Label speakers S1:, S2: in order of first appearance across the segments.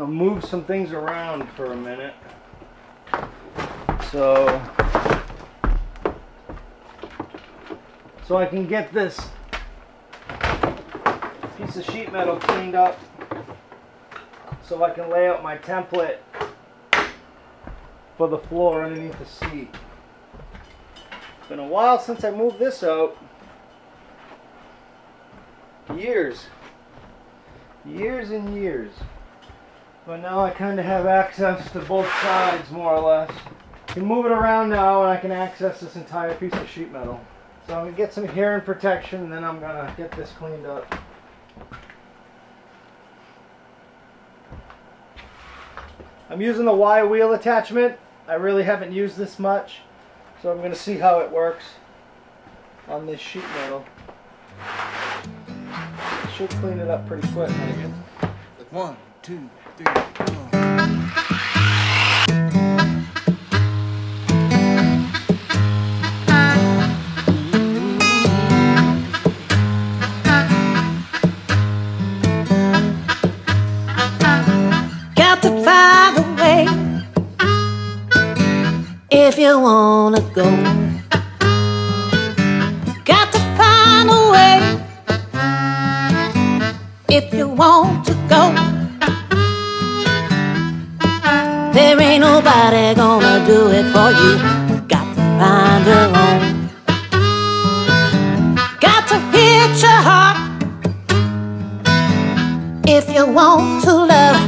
S1: move some things around for a minute. So I can get this piece of sheet metal cleaned up so I can lay out my template for the floor underneath the seat. It's been a while since I moved this out. Years and years. But now I kind of have access to both sides, more or less. I can move it around now and I can access this entire piece of sheet metal. So I'm going to get some hearing protection and then I'm going to get this cleaned up. I'm using the Y wheel attachment. I really haven't used this much, so I'm going to see how it works on this sheet metal. It should clean it up pretty quick, maybe.
S2: 1, 2, 3, 4.
S3: If you wanna go, got to find a way. If you want to go, there ain't nobody gonna do it for you. Got to find your own. Got to hit your heart. If you want to love,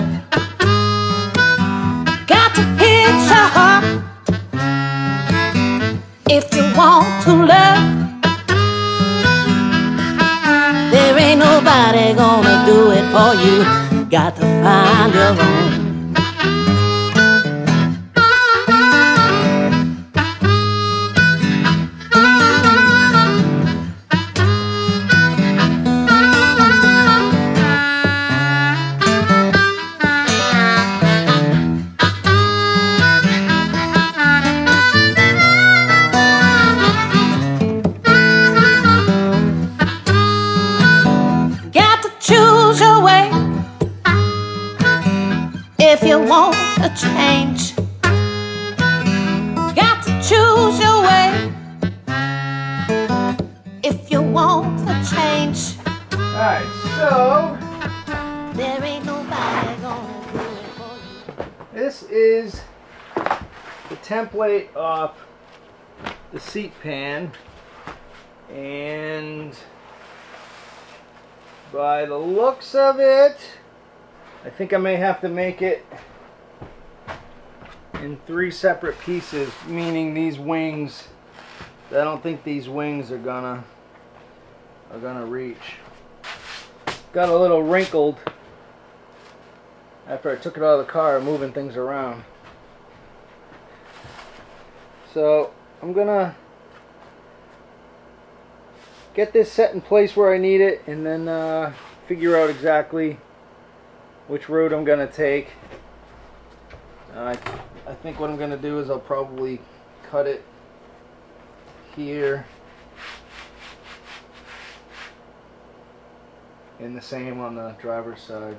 S3: got to hit your heart. If you want to love, there ain't nobody gonna do it for you. Got to find your own. If you want a change, got to choose your way. If you want a change,
S1: alright, so
S3: there ain't nobody gonna do it for you.
S1: This is the template off the seat pan, and by the looks of it, I think I may have to make it in 3 separate pieces, meaning these wings. I don't think these wings are gonna reach. Got a little wrinkled after I took it out of the car, moving things around. So I'm gonna get this set in place where I need it, and then figure out exactly which route I'm gonna take. I think what I'm gonna do is I'll probably cut it here, and the same on the driver's side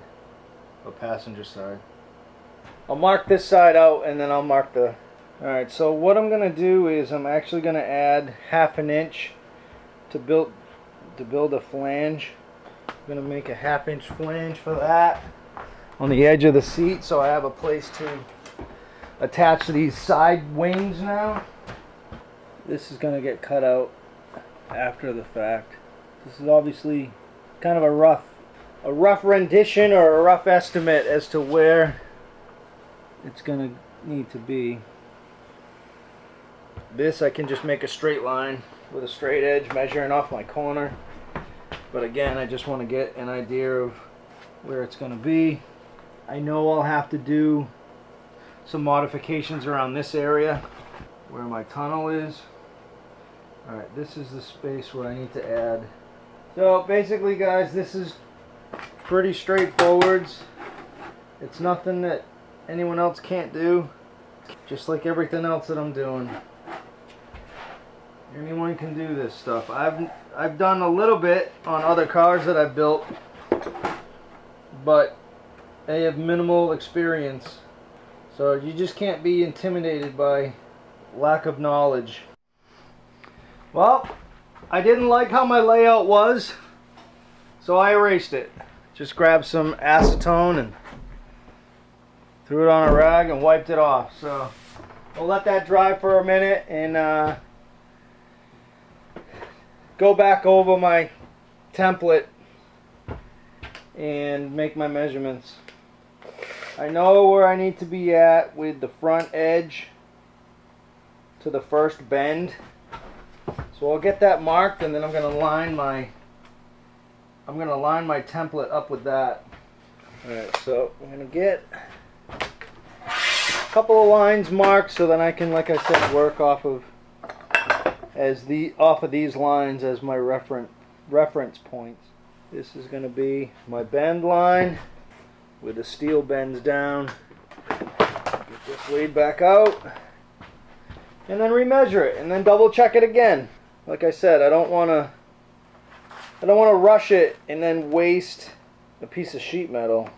S1: or passenger side. I'll mark this side out and then I'll mark the... Alright, so what I'm gonna do is I'm actually gonna add 1/2 inch to build a flange. I'm gonna make a 1/2 inch flange for that on the edge of the seat, so I have a place to attach these side wings now. This is going to get cut out after the fact. This is obviously kind of a rough rendition or a rough estimate as to where it's going to need to be. This I can just make a straight line with a straight edge measuring off my corner, but again, I just want to get an idea of where it's going to be. I know I'll have to do some modifications around this area where my tunnel is. Alright, this is the space where I need to add. So basically, guys, this is pretty straightforward. It's nothing that anyone else can't do, just like everything else that I'm doing. Anyone can do this stuff. I've done a little bit on other cars that I've built, but they have minimal experience. So you just can't be intimidated by lack of knowledge. Well, I didn't like how my layout was, so I erased it. Just grabbed some acetone and threw it on a rag and wiped it off. So we'll let that dry for a minute and go back over my template and make my measurements. I know where I need to be at with the front edge to the first bend, so I'll get that marked, and then I'm gonna line my template up with that. Alright, so I'm gonna get a couple of lines marked so then I can, like I said, work off of these lines as my reference points. This is gonna be my bend line where the steel bends down. Get this laid back out and then remeasure it and then double check it again. Like I said, I don't want to rush it and then waste a piece of sheet metal,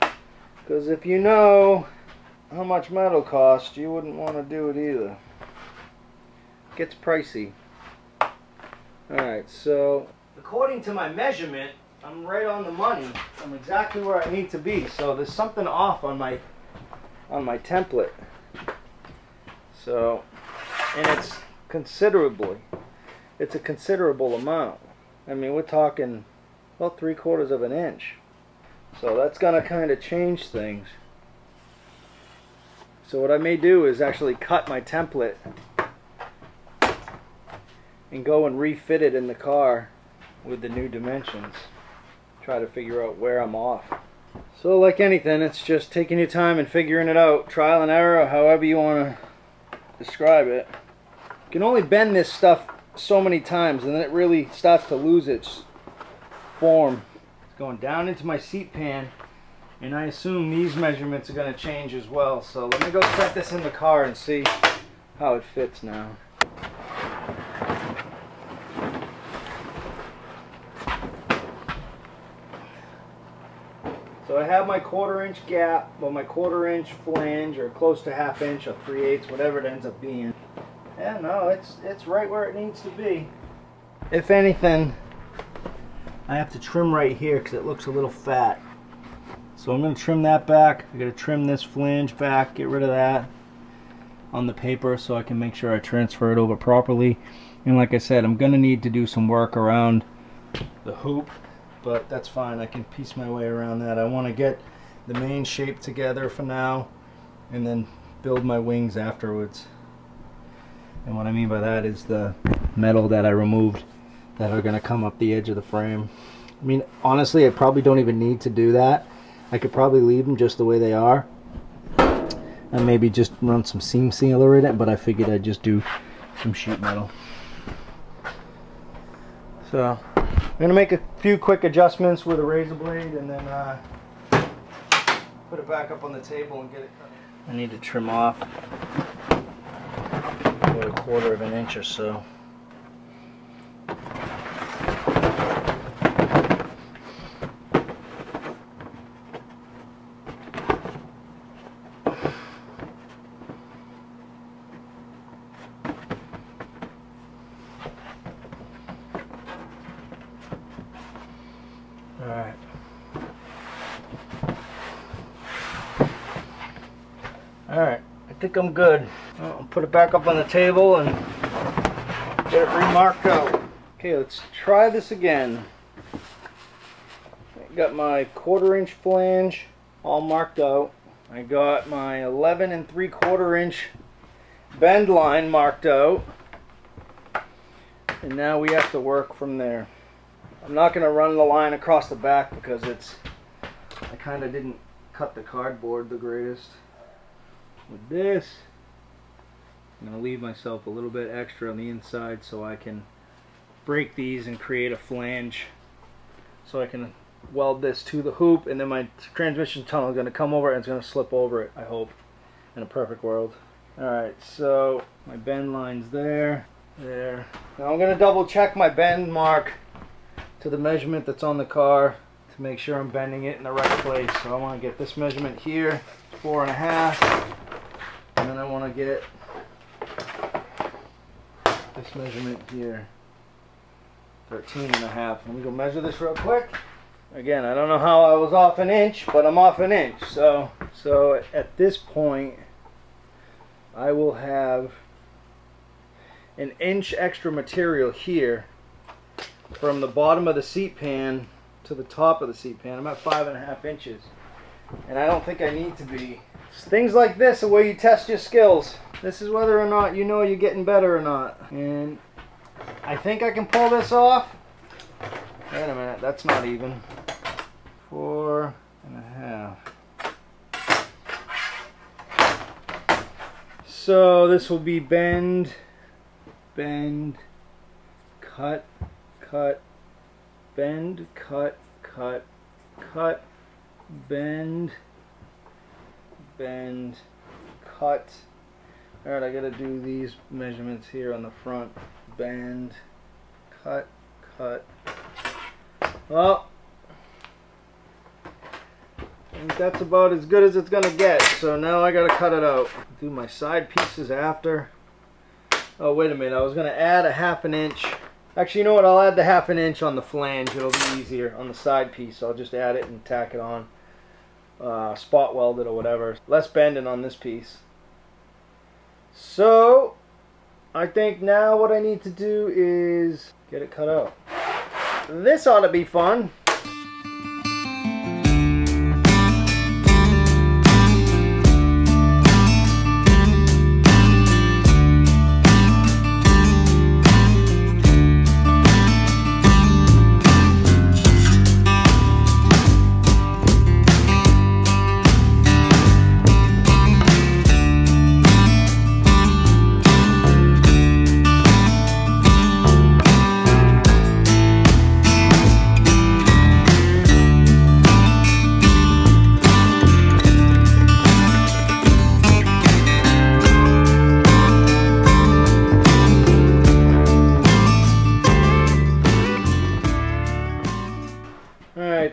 S1: because if you know how much metal costs, you wouldn't want to do it either. It gets pricey. Alright, so according to my measurement, I'm right on the money. I'm exactly where I need to be. So there's something off on my template. So, and it's a considerable amount. I mean, we're talking about 3/4 of an inch. So that's gonna kind of change things. So what I may do is actually cut my template and go and refit it in the car with the new dimensions. Try to figure out where I'm off. So like anything, it's just taking your time and figuring it out. Trial and error, however you want to describe it. You can only bend this stuff so many times and then it really starts to lose its form. It's going down into my seat pan, and I assume these measurements are going to change as well. So let me go set this in the car and see how it fits now. So I have my 1/4 inch gap, well, my 1/4 inch flange, or close to 1/2 inch or 3/8, whatever it ends up being. Yeah, no, it's right where it needs to be. If anything, I have to trim right here because it looks a little fat. So I'm going to trim that back. I'm going to trim this flange back, get rid of that on the paper so I can make sure I transfer it over properly. And like I said, I'm going to need to do some work around the hoop, but that's fine. I can piece my way around that. I want to get the main shape together for now and then build my wings afterwards. And what I mean by that is the metal that I removed that are going to come up the edge of the frame. I mean, honestly, I probably don't even need to do that. I could probably leave them just the way they are and maybe just run some seam sealer in it, but I figured I'd just do some sheet metal. So I'm going to make a few quick adjustments with a razor blade and then put it back up on the table and get it cut. I need to trim off about 1/4 of an inch or so. Alright. Alright, I think I'm good. I'll put it back up on the table and get it remarked out. Okay, let's try this again. I got my 1/4 inch flange all marked out. I got my 11 3/4 inch bend line marked out. And now we have to work from there. I'm not going to run the line across the back because I kind of didn't cut the cardboard the greatest. With this, I'm going to leave myself a little bit extra on the inside so I can break these and create a flange so I can weld this to the hoop, and then my transmission tunnel is going to come over and it's going to slip over it, I hope, in a perfect world. Alright, so my bend line's there. Now I'm going to double check my bend mark to the measurement that's on the car to make sure I'm bending it in the right place. So I want to get this measurement here, 4.5, and then I want to get this measurement here, 13.5. Let me go measure this real quick. Again, I don't know how I was off an inch, but I'm off an inch. So at this point, I will have an inch extra material here from the bottom of the seat pan to the top of the seat pan. I'm at 5.5 inches, and I don't think I need to be. It's things like this are where you test your skills. This is whether or not you know you're getting better or not. And I think I can pull this off. Wait a minute, that's not even. 4.5. So this will be bend, bend, cut, cut, bend, cut, cut, cut, bend, bend, cut. Alright, I gotta do these measurements here on the front. Bend, cut, cut. Well, I think that's about as good as it's gonna get. So now I gotta cut it out. Do my side pieces after. Oh, wait a minute, I was gonna add 1/2 inch. Actually, you know what, I'll add the 1/2 inch on the flange. It'll be easier on the side piece. I'll just add it and tack it on. Spot weld it or whatever. Less bending on this piece. So I think now what I need to do is get it cut out. This ought to be fun.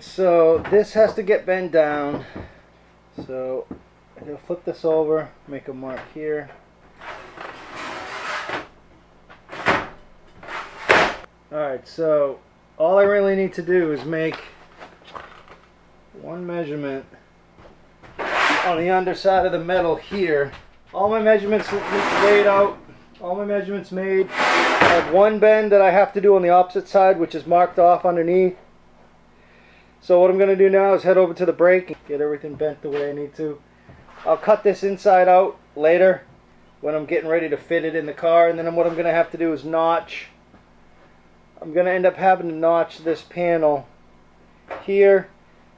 S1: So this has to get bent down. So I'm going to flip this over, make a mark here. Alright, so all I really need to do is make one measurement on the underside of the metal here. All my measurements laid out, all my measurements made. I have one bend that I have to do on the opposite side, which is marked off underneath. So what I'm going to do now is head over to the brake and get everything bent the way I need to. I'll cut this inside out later when I'm getting ready to fit it in the car, and then what I'm going to have to do is notch. I'm going to end up having to notch this panel here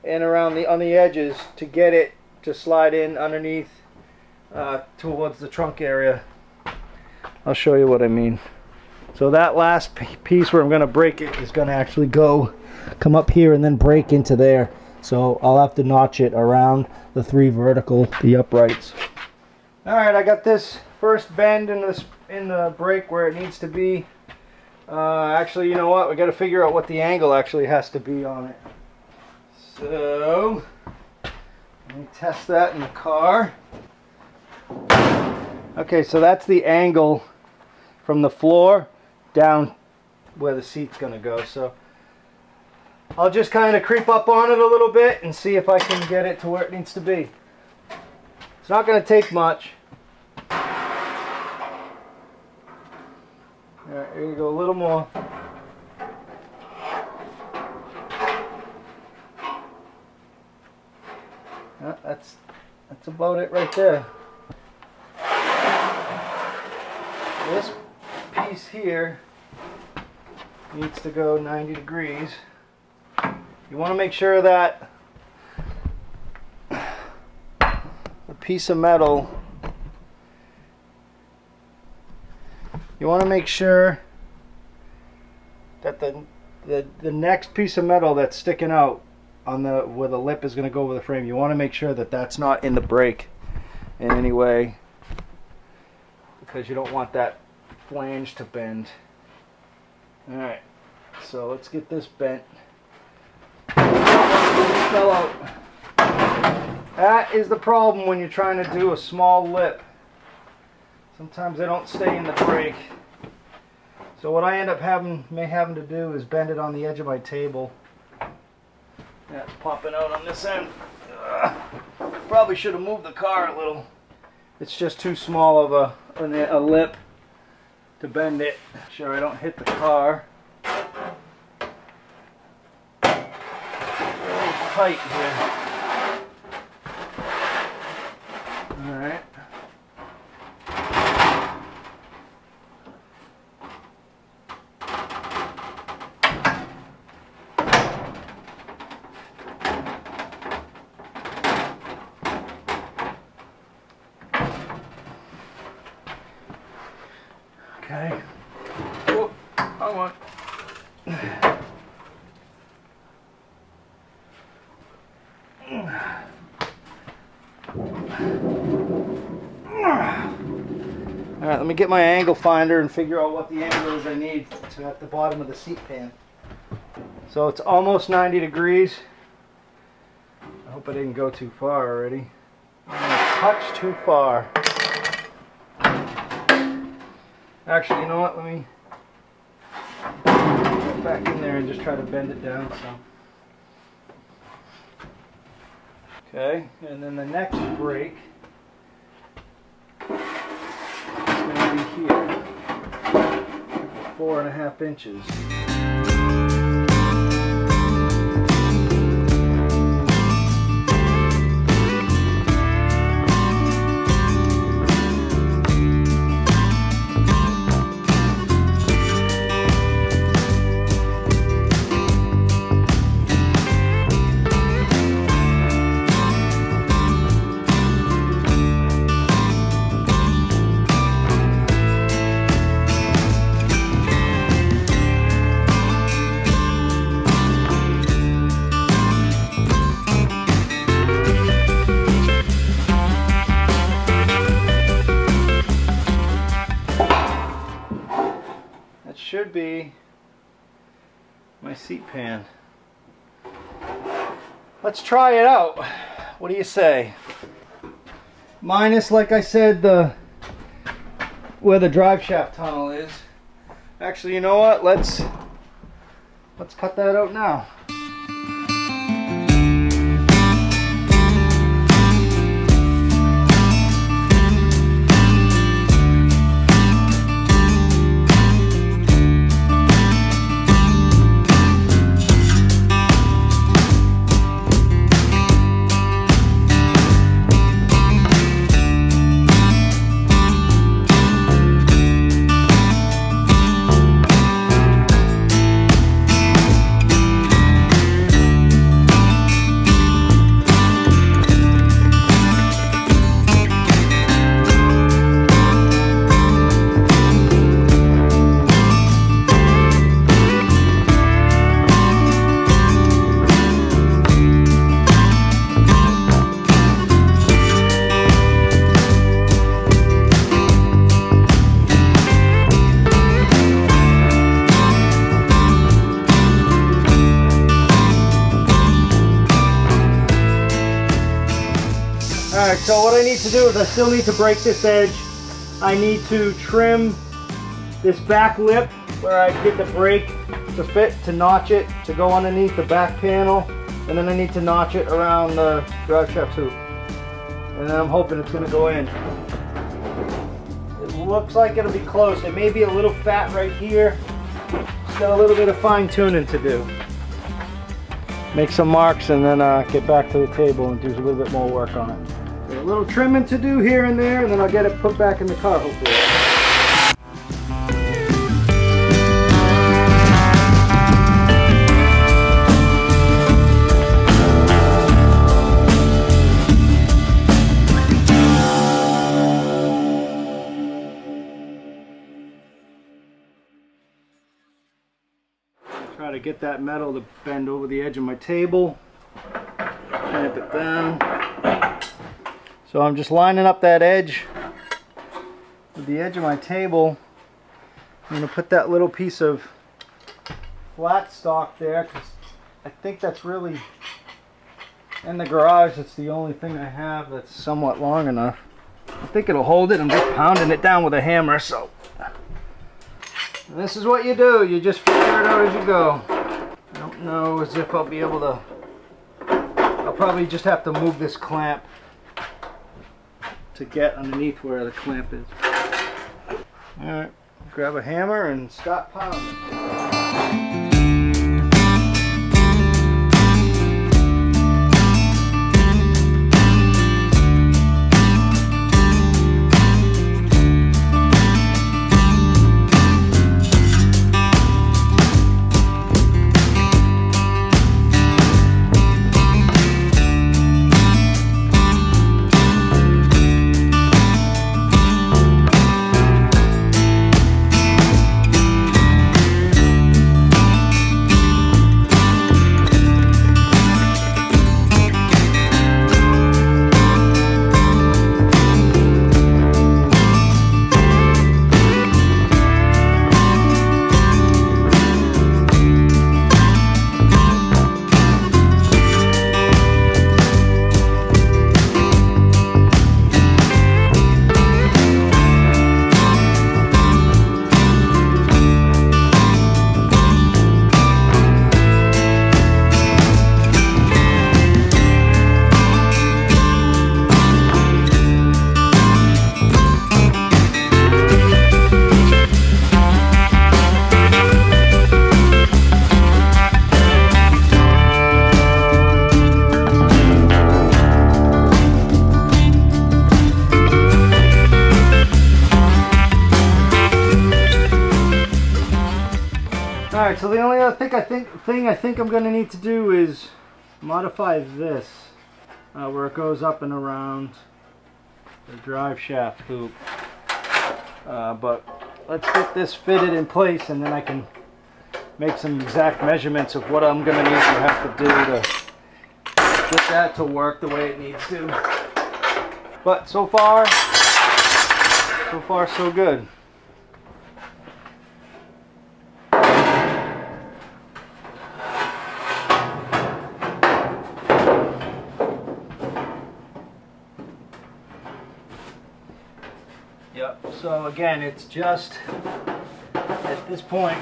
S1: and around on the edges to get it to slide in underneath towards the trunk area. I'll show you what I mean. So that last piece where I'm going to break it is going to actually come up here and then break into there. So I'll have to notch it around the 3 vertical, the uprights. Alright, I got this first bend in the brake where it needs to be. Actually, you know what? We got to figure out what the angle actually has to be on it. So let me test that in the car. Okay, so that's the angle from the floor down where the seat's going to go. So I'll just kind of creep up on it a little bit and see if I can get it to where it needs to be. It's not going to take much. Alright, here you go, a little more. That's about it right there. This piece here needs to go 90 degrees. You want to make sure that the piece of metal, you want to make sure that the next piece of metal that's sticking out on where the lip is going to go over the frame, you want to make sure that that's not in the brake in any way, because you don't want that flange to bend. Alright, so let's get this bent. fell out. That is the problem when you're trying to do a small lip. Sometimes they don't stay in the brake. So what I end up having to do is bend it on the edge of my table. That's popping out on this end. Probably should have moved the car a little. It's just too small of a lip to bend it. Sure I don't hit the car. Really tight here. Alright. Okay. Oh, come on. Alright, let me get my angle finder and figure out what the angle is I need to at the bottom of the seat pan. So it's almost 90 degrees. I hope I didn't go too far already. A touch too far. Actually, you know what? Let me get back in there and just try to bend it down some. Okay, and then the next brake is going to be here, 4.5 inches. Should be my seat pan. Let's try it out. What do you say? Minus, like I said, where the drive shaft tunnel is. Actually, you know what? Let's cut that out now. Alright, so what I need to do is I still need to break this edge. I need to trim this back lip where I did the brake to fit, to notch it, to go underneath the back panel, and then I need to notch it around the drive shaft hoop. And then I'm hoping it's going to go in. It looks like it'll be close. It may be a little fat right here. Just got a little bit of fine tuning to do. Make some marks and then get back to the table and do a little bit more work on it. So a little trimming to do here and there, and then I'll get it put back in the car hopefully. Try to get that metal to bend over the edge of my table. Clamp it down. So I'm just lining up that edge with the edge of my table. I'm going to put that little piece of flat stock there because I think that's really In the garage, it's the only thing I have that's somewhat long enough. I think it'll hold it. I'm just pounding it down with a hammer, so. And this is what you do. You just figure it out as you go. I don't know as if I'll be able to. I'll probably just have to move this clamp to get underneath where the clamp is. Alright, grab a hammer and start pounding. Alright, so the only other thing I think I'm going to need to do is modify this where it goes up and around the drive shaft hoop. But let's get this fitted in place, and then I can make some exact measurements of what I'm going to need to have to do to get that to work the way it needs to. But so far so good. Yep, so again, it's just at this point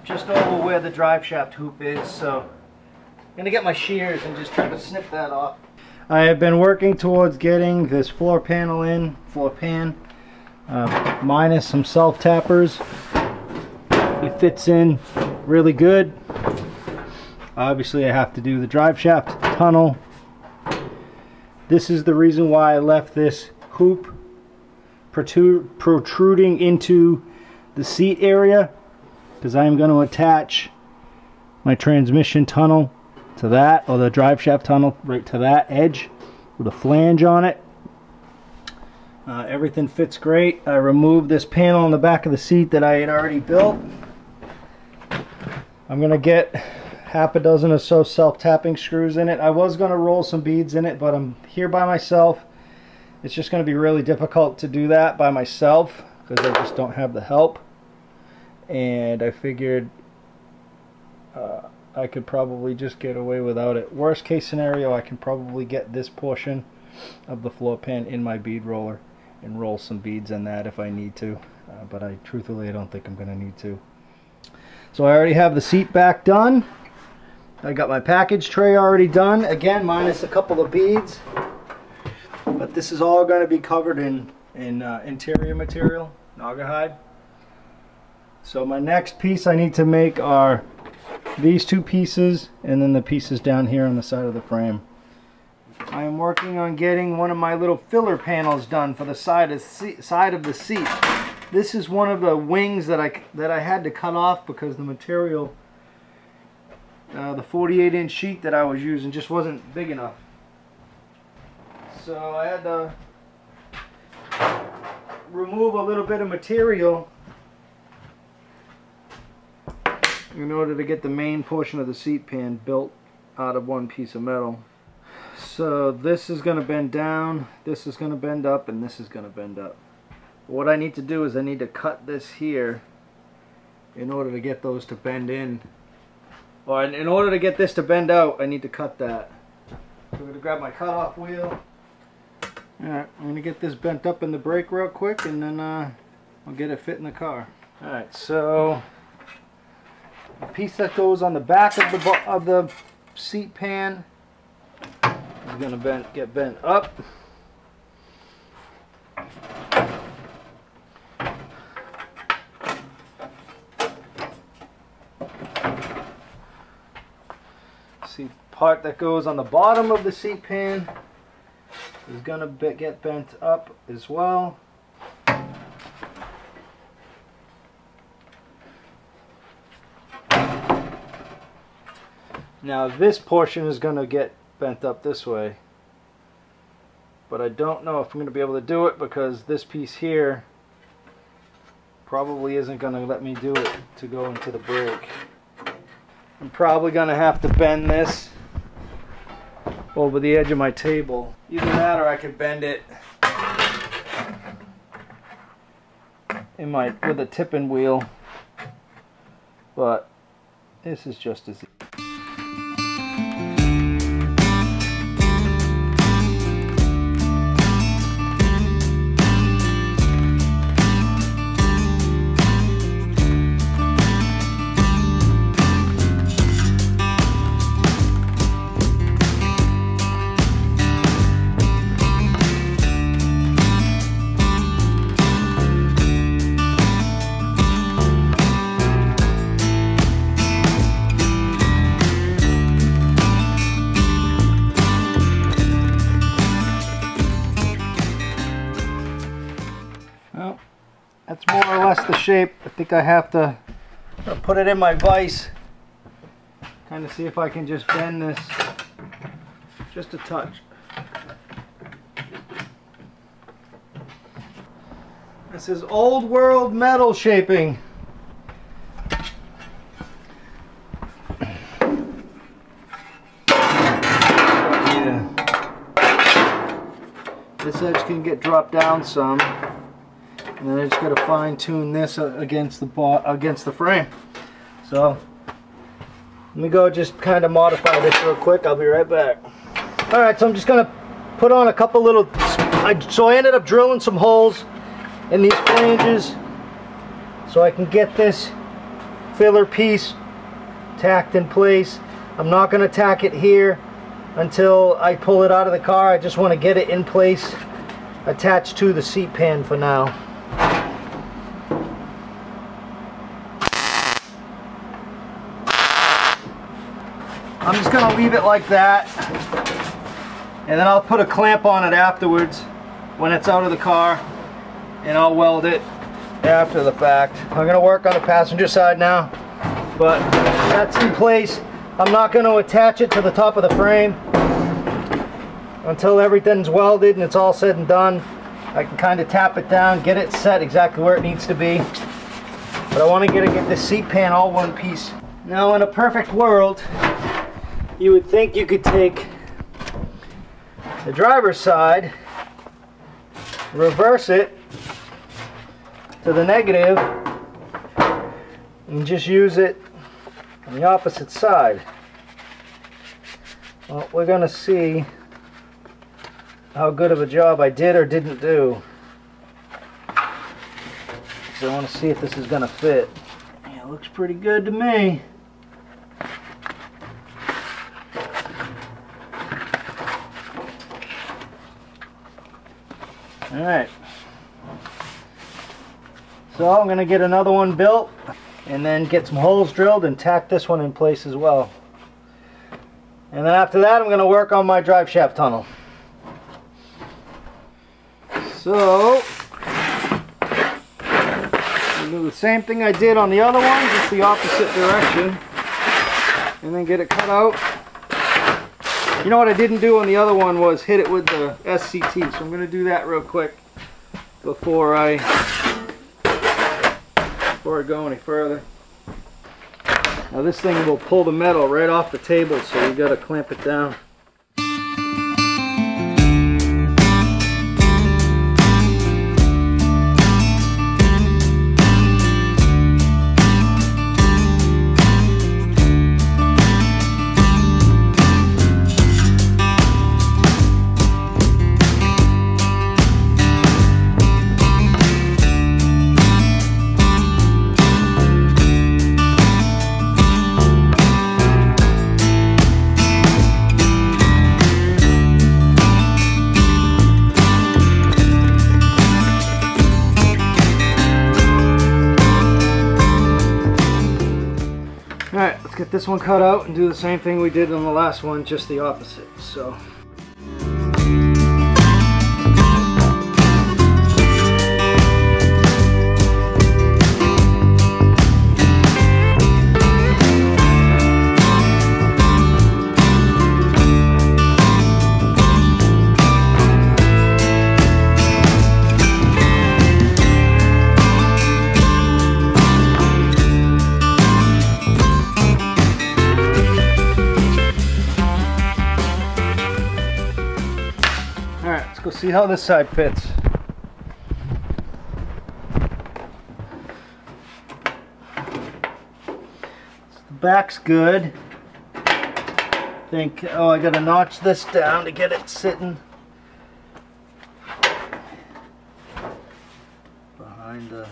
S1: just over where the drive shaft hoop is, so I'm going to get my shears and just try to snip that off. I have been working towards getting this floor pan minus some self-tappers. It fits in really good. Obviously I have to do the drive shaft tunnel. This is the reason why I left this hoop protruding into the seat area, because I'm going to attach my transmission tunnel to that, or the drive shaft tunnel right to that edge with a flange on it. Everything fits great. I removed this panel on the back of the seat that I had already built. I'm going to get half a dozen or so self-tapping screws in it. I was going to roll some beads in it, but I'm here by myself. It's just going to be really difficult to do that by myself because I just don't have the help. And I figured I could probably just get away without it. Worst case scenario, I can probably get this portion of the floor pan in my bead roller and roll some beads in that if I need to. But truthfully, I don't think I'm going to need to. So I already have the seat back done. I got my package tray already done, again minus a couple of beads, but this is all going to be covered in interior material, naugahyde. So my next piece I need to make are these two pieces, and then the pieces down here on the side of the frame. I am working on getting one of my little filler panels done for the side of the seat. This is one of the wings that I had to cut off because the material, the 48-inch sheet that I was using just wasn't big enough. So I had to remove a little bit of material in order to get the main portion of the seat pan built out of one piece of metal. So this is going to bend down, this is going to bend up, and this is going to bend up. What I need to do is I need to cut this here in order to get those to bend in. Or in order to get this to bend out, I need to cut that. So I'm going to grab my cutoff wheel. Alright, I'm going to get this bent up in the brake real quick, and then I'll get it fit in the car. Alright, so the piece that goes on the back of the seat pan is going to get bent up. See, part that goes on the bottom of the seat pan is going to get bent up as well. Now this portion is going to get bent up this way, but I don't know if I'm going to be able to do it because this piece here probably isn't going to let me do it to go into the brake. I'm probably going to have to bend this over the edge of my table. Either that or I could bend it with a tipping wheel, but this is just as easy. That's more or less the shape. I think I have to put it in my vise, kind of see if I can just bend this just a touch. This is old world metal shaping. Yeah. This edge can get dropped down some. And then I just got to fine tune this against the frame. So let me go just kind of modify this real quick. I'll be right back. All right, so I'm just going to put on a couple little. So I ended up drilling some holes in these flanges so I can get this filler piece tacked in place. I'm not going to tack it here until I pull it out of the car. I just want to get it in place, attached to the seat pan for now. I'm just going to leave it like that, and then I'll put a clamp on it afterwards when it's out of the car, and I'll weld it after the fact. I'm going to work on the passenger side now, but that's in place. I'm not going to attach it to the top of the frame until everything's welded and it's all said and done. I can kind of tap it down, get it set exactly where it needs to be, but I want to get this seat pan all one piece. Now in a perfect world, you would think you could take the driver's side, reverse it to the negative, and just use it on the opposite side. Well, we're going to see how good of a job I did or didn't do. So I want to see if this is going to fit. Yeah, it looks pretty good to me. Alright, so I'm going to get another one built and then get some holes drilled and tack this one in place as well. And then after that I'm going to work on my drive shaft tunnel. So, I'll do the same thing I did on the other one, just the opposite direction, and then get it cut out. You know what I didn't do on the other one was hit it with the SCT, so I'm going to do that real quick before I go any further. Now this thing will pull the metal right off the table, so you got to clamp it down. get this one cut out and do the same thing we did on the last one, just the opposite. So. Let's go see how this side fits. The back's good. Oh, I gotta notch this down to get it sitting behind the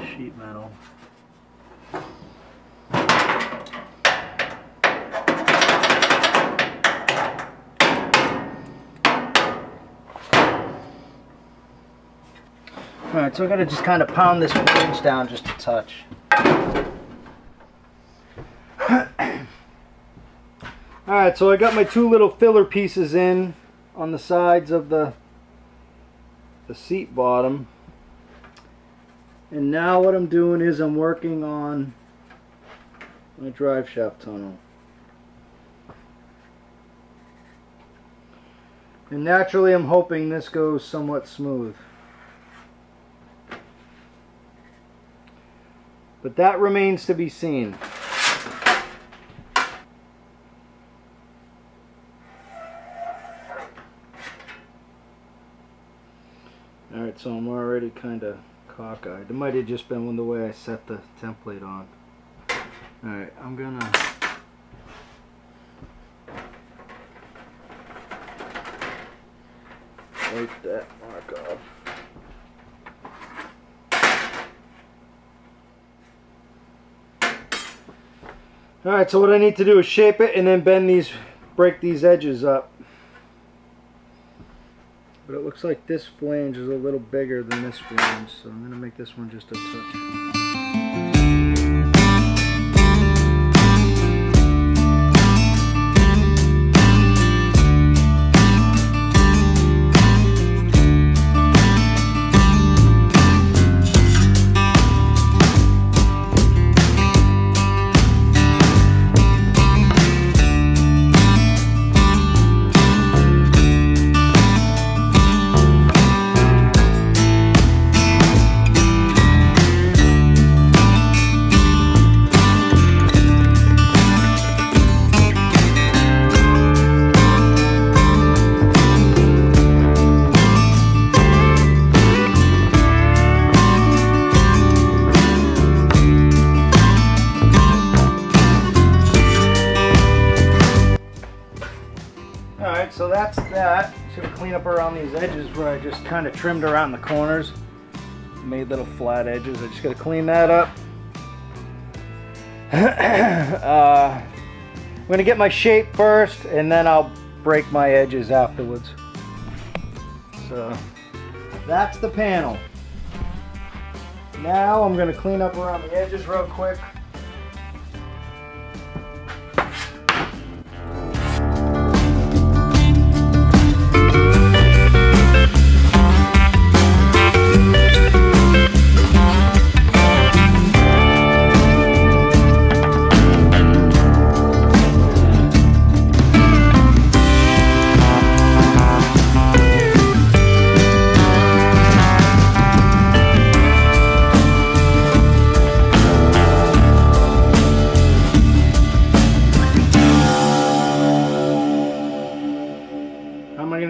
S1: sheet metal. Alright, so I gotta just kind of pound this flange down just a touch. Alright, so I got my two little filler pieces in on the sides of the seat bottom. And now what I'm doing is I'm working on my drive shaft tunnel. And naturally I'm hoping this goes somewhat smooth. But that remains to be seen. Alright, so I'm already kind of cockeyed. It might have just been the way I set the template on. Alright, I'm gonna wipe that mark off. Alright, so what I need to do is shape it and then break these edges up. But it looks like this flange is a little bigger than this flange, so I'm going to make this one just a touch. So that's that. Just gonna clean up around these edges where I just kind of trimmed around the corners, made little flat edges. I just gotta clean that up. I'm gonna get my shape first, and then I'll break my edges afterwards. So that's the panel. Now I'm gonna clean up around the edges real quick.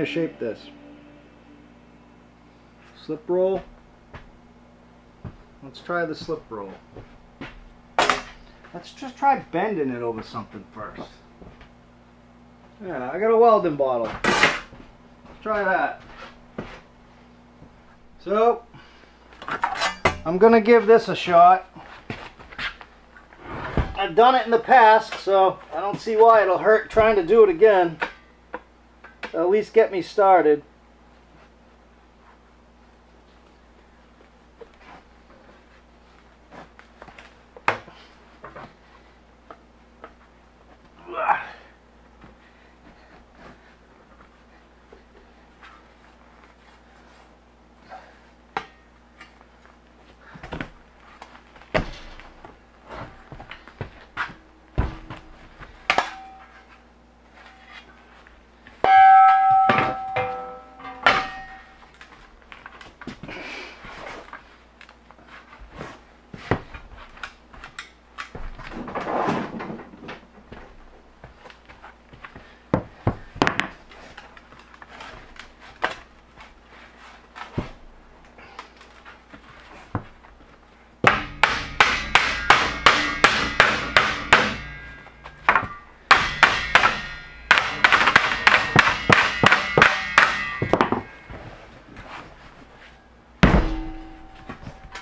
S1: Shape this. Slip roll. Let's try the slip roll. Let's just try bending it over something first. Yeah, I got a welding bottle. Let's try that. So, I'm gonna give this a shot. I've done it in the past, so I don't see why it'll hurt trying to do it again. At least get me started.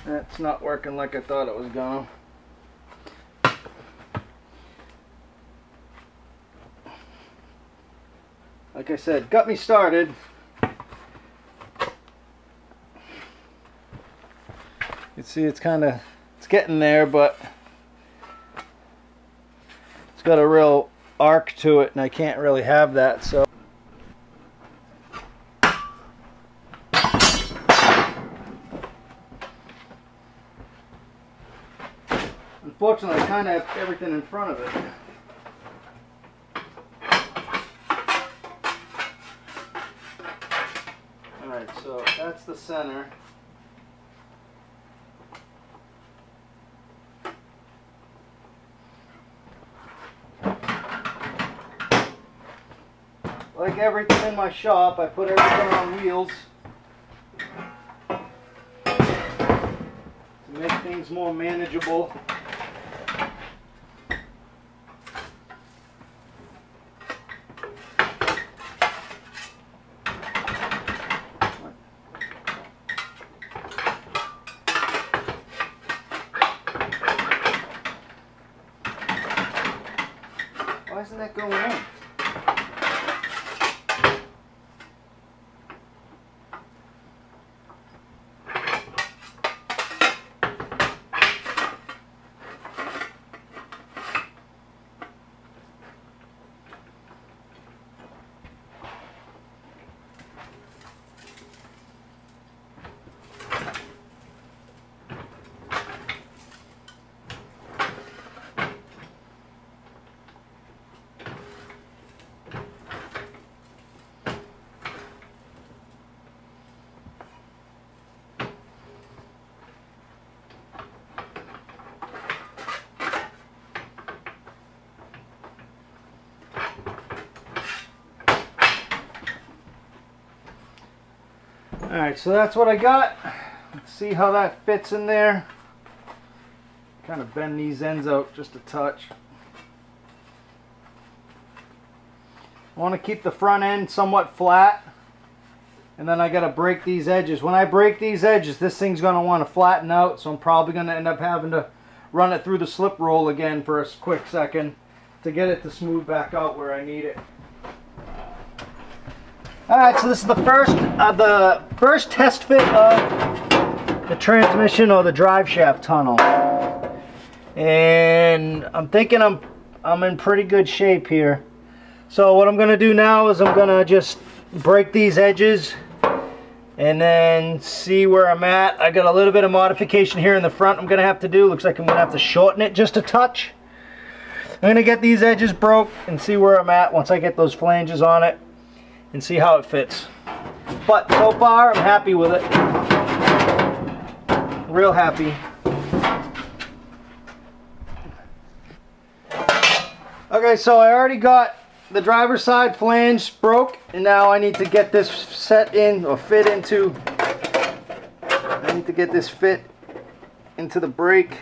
S1: That's not working like I thought it was gonna. Like I said, got me started. You see it's getting there, but it's got a real arc to it and I can't really have that, so unfortunately I kind of have everything in front of it. Alright, so that's the center. Like everything in my shop, I put everything on wheels to make things more manageable. Why isn't that going in? Alright, so that's what I got. Let's see how that fits in there. Kind of bend these ends out just a touch. I want to keep the front end somewhat flat. And then I got to break these edges. When I break these edges, this thing's going to want to flatten out. So I'm probably going to end up having to run it through the slip roll again for a quick second to get it to smooth back out where I need it. Alright, so this is the first test fit of the transmission or the drive shaft tunnel. And I'm thinking I'm in pretty good shape here. So what I'm going to do now is I'm going to just break these edges and then see where I'm at. I got a little bit of modification here in the front I'm going to have to do. Looks like I'm going to have to shorten it just a touch. I'm going to get these edges broke and see where I'm at once I get those flanges on it and see how it fits. But so far I'm happy with it. Real happy. Okay, so I already got the driver's side flange broke, and now I need to get this set in or fit into. I need to get this fit into the brake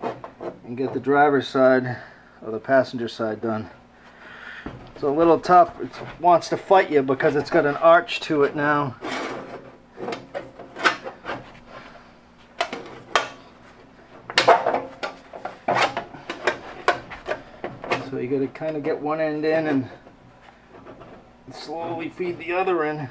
S1: and get the driver's side or the passenger side done. It's a little tough. It wants to fight you because it's got an arch to it now. So you got to kind of get one end in and slowly feed the other in.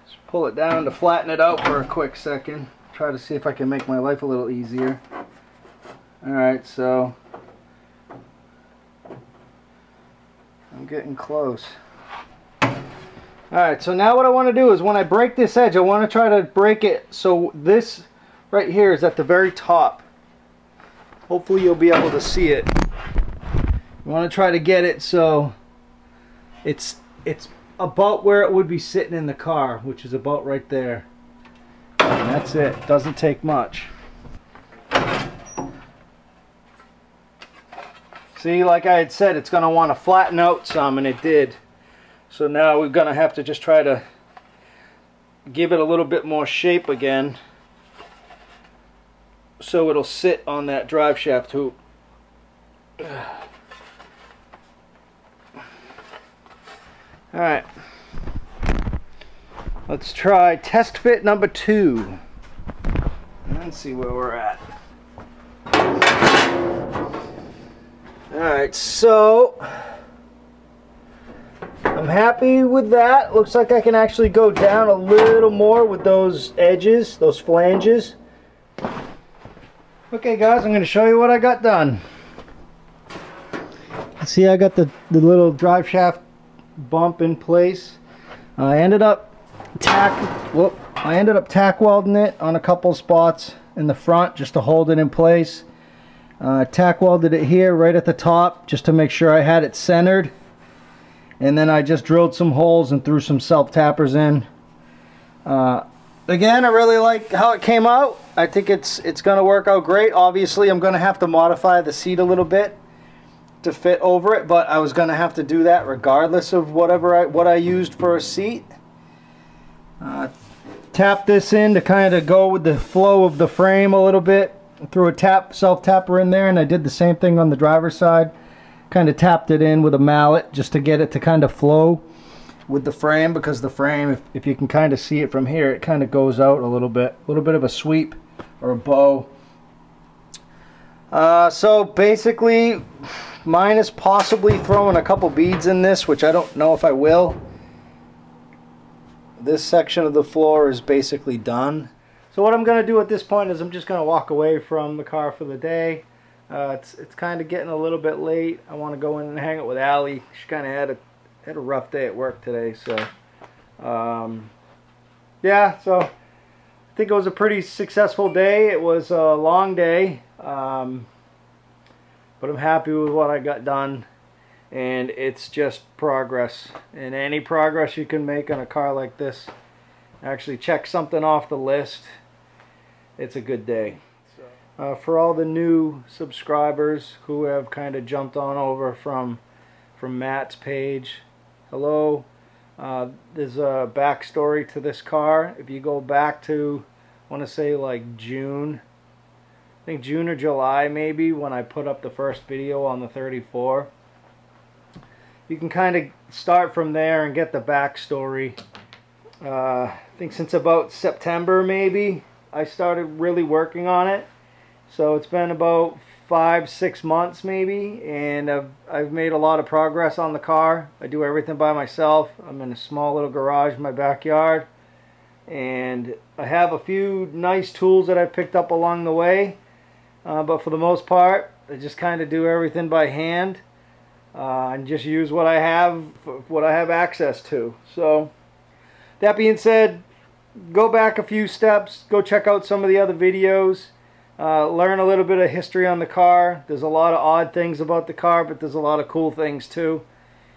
S1: Just pull it down to flatten it out for a quick second. Try to see if I can make my life a little easier. Alright, so I'm getting close. Alright, so now what I want to do is when I break this edge, I want to try to break it so this right here is at the very top. Hopefully you'll be able to see it. You want to try to get it so it's about where it would be sitting in the car, which is about right there. And that's it. Doesn't take much. See, like I had said, it's going to want to flatten out some, and it did. So now we're going to have to just try to give it a little bit more shape again so it'll sit on that drive shaft hoop. Alright. Let's try test fit number 2 and see where we're at. Alright, so I'm happy with that. Looks like I can actually go down a little more with those edges, those flanges. Okay guys, I'm going to show you what I got done. See, I got the little drive shaft bump in place. I ended up tack welding it on a couple spots in the front just to hold it in place. Tack welded it here right at the top just to make sure I had it centered. And then I just drilled some holes and threw some self-tappers in. Again, I really like how it came out. I think it's going to work out great. Obviously, I'm going to have to modify the seat a little bit to fit over it, but I was going to have to do that regardless of what I used for a seat. Tap this in to kind of go with the flow of the frame a little bit. Threw a self-tapper in there, and I did the same thing on the driver's side. Kind of tapped it in with a mallet just to get it to kind of flow with the frame, because the frame, if you can kind of see it from here, it kind of goes out a little bit of a sweep or a bow. So basically, minus possibly throwing a couple beads in this, which I don't know if I will. This section of the floor is basically done. So what I'm going to do at this point is I'm just going to walk away from the car for the day. It's kind of getting a little bit late. I want to go in and hang out with Allie. She kind of had a rough day at work today, so yeah. So I think it was a pretty successful day. It was a long day, but I'm happy with what I got done, and it's just progress. And any progress you can make on a car like this, actually check something off the list, it's a good day. For all the new subscribers who have kind of jumped on over from Matt's page, hello. There's a backstory to this car. If you go back to, I want to say like June, I think June or July maybe, when I put up the first video on the 34, you can kind of start from there and get the backstory. I think since about September maybe I started really working on it. So it's been about 5-6 months maybe, and I've made a lot of progress on the car. I do everything by myself. I'm in a small little garage in my backyard, and I have a few nice tools that I picked up along the way, but for the most part I just kind of do everything by hand and just use what I have access to. So that being said, go back a few steps, go check out some of the other videos. Learn a little bit of history on the car. There's a lot of odd things about the car, but there's a lot of cool things too.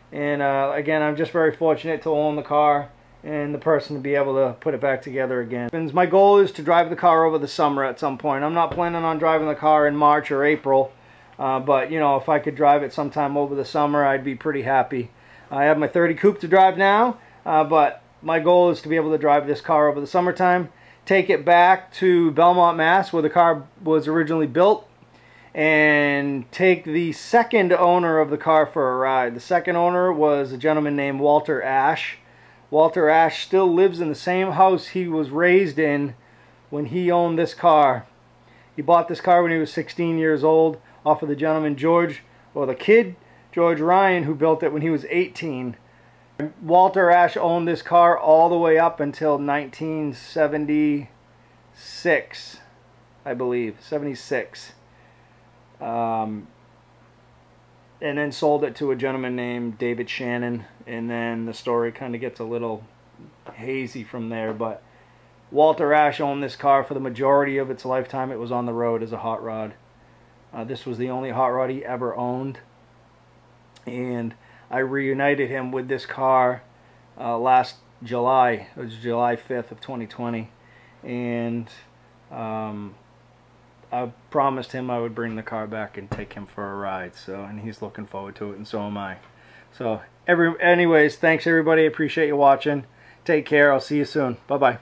S1: And again, I'm just very fortunate to own the car and the person to be able to put it back together again. And my goal is to drive the car over the summer at some point. I'm not planning on driving the car in March or April, but you know, if I could drive it sometime over the summer, I'd be pretty happy. I have my 30 Coupe to drive now, but my goal is to be able to drive this car over the summertime. Take it back to Belmont, Mass, where the car was originally built, and take the second owner of the car for a ride. The second owner was a gentleman named Walter Ash. Walter Ash still lives in the same house he was raised in when he owned this car. He bought this car when he was 16 years old off of the gentleman George Ryan, who built it when he was 18. Walter Ash owned this car all the way up until 1976, I believe, 76. And then sold it to a gentleman named David Shannon, and then the story kind of gets a little hazy from there. But Walter Ash owned this car for the majority of its lifetime. It was on the road as a hot rod. This was the only hot rod he ever owned, and I reunited him with this car last July. It was July 5th of 2020, and I promised him I would bring the car back and take him for a ride. So, and he's looking forward to it, and so am I. So anyways, thanks everybody. I appreciate you watching. Take care. I'll see you soon. Bye bye.